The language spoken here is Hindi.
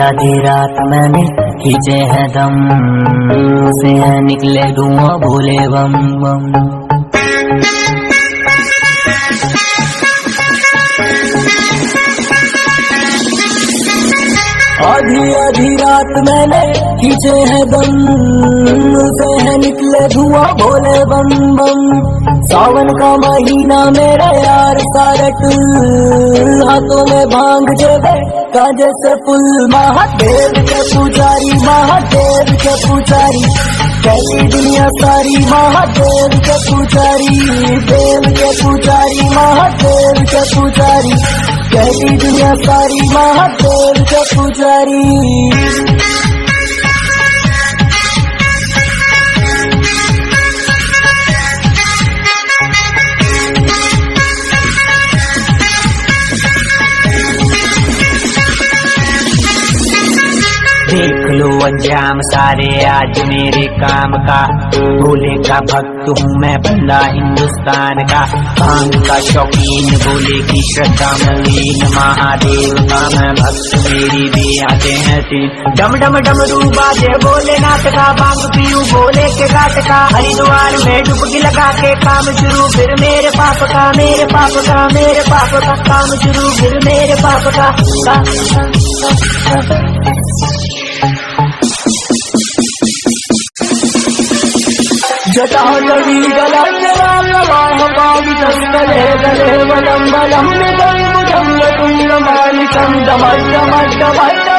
आधी रात मैंने खींचे है दम, से है निकले धुआं भोले बम बम। आधी आधी रात मैंने खींचे है दम, से है निकले धुआं भोले बम बम। सावन का महीना मेरा यार सारट, हाथों में भांग जेबे काजे से फुल। महादेव के पुजारी, महादेव के पुजारी, कैसी दुनिया सारी महादेव के पुजारी। देव के पुजारी, महादेव के पुजारी, कैसी दुनिया सारी महादेव के पुजारी। देख लो अंजाम सारे आज मेरे काम का, भोले का भक्त हूँ मैं भला हिंदुस्तान का। भांग का शौकीन, भोले की श्रद्धा में लीन, महादेव का मैं भक्त मेरी भी आते हैं तीन। डम डम डमरू बाजे भोलेनाथ का, भांग पीऊं भोले के घाट का। हरिद्वार में डुबकी लगा के काम शुरू, फिर मेरे पाप का, मेरे पाप का, मेरे पाप का काम शुरू, फिर मेरे पाप का। जटाजटी गलांगले गले वलम बलम निगम तुंग मालिकम दमट दमट दमट